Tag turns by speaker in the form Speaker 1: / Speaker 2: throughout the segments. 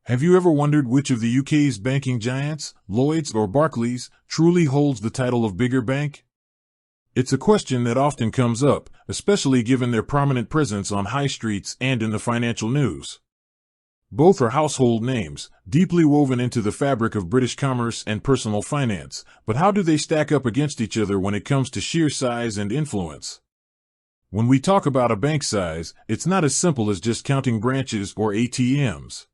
Speaker 1: Have you ever wondered which of the UK's banking giants, Lloyds or Barclays, truly holds the title of bigger bank? It's a question that often comes up, especially given their prominent presence on high streets and in the financial news. Both are household names, deeply woven into the fabric of British commerce and personal finance, but how do they stack up against each other when it comes to sheer size and influence? When we talk about a bank size, it's not as simple as just counting branches or ATMs.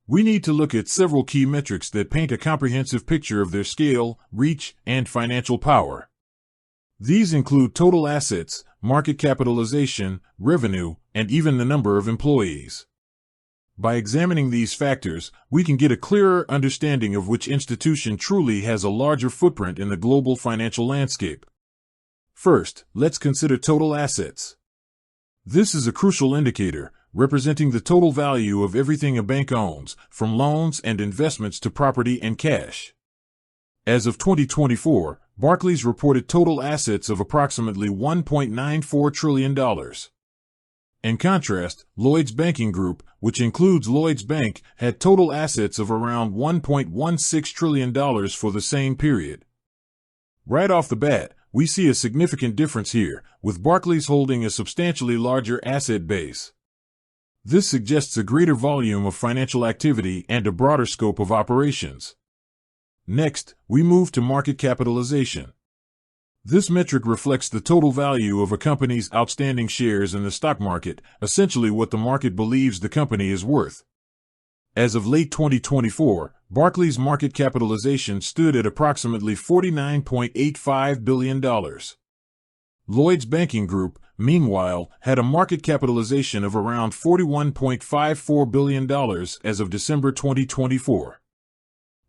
Speaker 1: We need to look at several key metrics that paint a comprehensive picture of their scale, reach, and financial power. These include total assets, market capitalization, revenue, and even the number of employees. By examining these factors, we can get a clearer understanding of which institution truly has a larger footprint in the global financial landscape. First, let's consider total assets. This is a crucial indicator, representing the total value of everything a bank owns, from loans and investments to property and cash. As of 2024, Barclays reported total assets of approximately $1.94 trillion. In contrast, Lloyds Banking Group, which includes Lloyds Bank, had total assets of around $1.16 trillion for the same period. Right off the bat, we see a significant difference here, with Barclays holding a substantially larger asset base. This suggests a greater volume of financial activity and a broader scope of operations. Next, we move to market capitalization. This metric reflects the total value of a company's outstanding shares in the stock market, essentially what the market believes the company is worth. As of late 2024, Barclays' market capitalization stood at approximately $49.85 billion. Lloyds Banking Group, meanwhile, had a market capitalization of around $41.54 billion as of December 2024.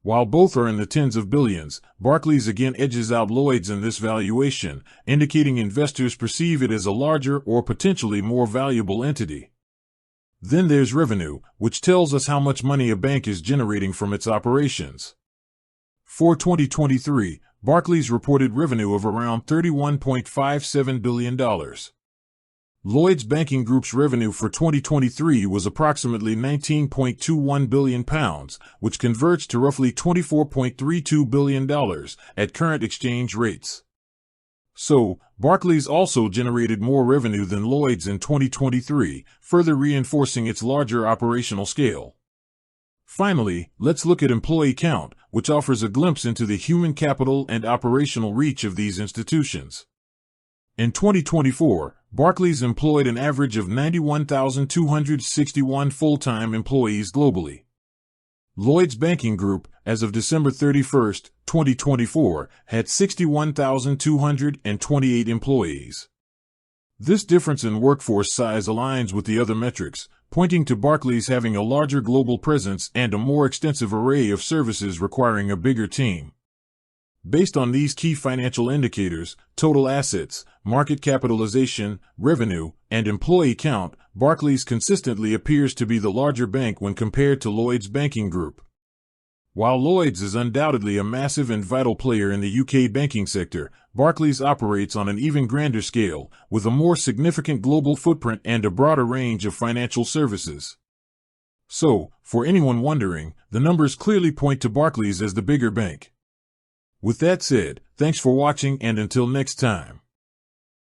Speaker 1: While both are in the tens of billions, Barclays again edges out Lloyds in this valuation, indicating investors perceive it as a larger or potentially more valuable entity. Then there's revenue, which tells us how much money a bank is generating from its operations. For 2023, Barclays reported revenue of around $31.57 billion. Lloyds Banking Group's revenue for 2023 was approximately £19.21 billion, which converts to roughly $24.32 billion at current exchange rates. So, Barclays also generated more revenue than Lloyds in 2023, further reinforcing its larger operational scale. Finally, let's look at employee count, which offers a glimpse into the human capital and operational reach of these institutions. In 2024, Barclays employed an average of 91,261 full-time employees globally. Lloyds Banking Group, as of December 31, 2024, had 61,228 employees. This difference in workforce size aligns with the other metrics, pointing to Barclays having a larger global presence and a more extensive array of services requiring a bigger team. Based on these key financial indicators, total assets, market capitalization, revenue, and employee count, Barclays consistently appears to be the larger bank when compared to Lloyds Banking Group. While Lloyds is undoubtedly a massive and vital player in the UK banking sector, Barclays operates on an even grander scale, with a more significant global footprint and a broader range of financial services. So, for anyone wondering, the numbers clearly point to Barclays as the bigger bank. With that said, thanks for watching and until next time.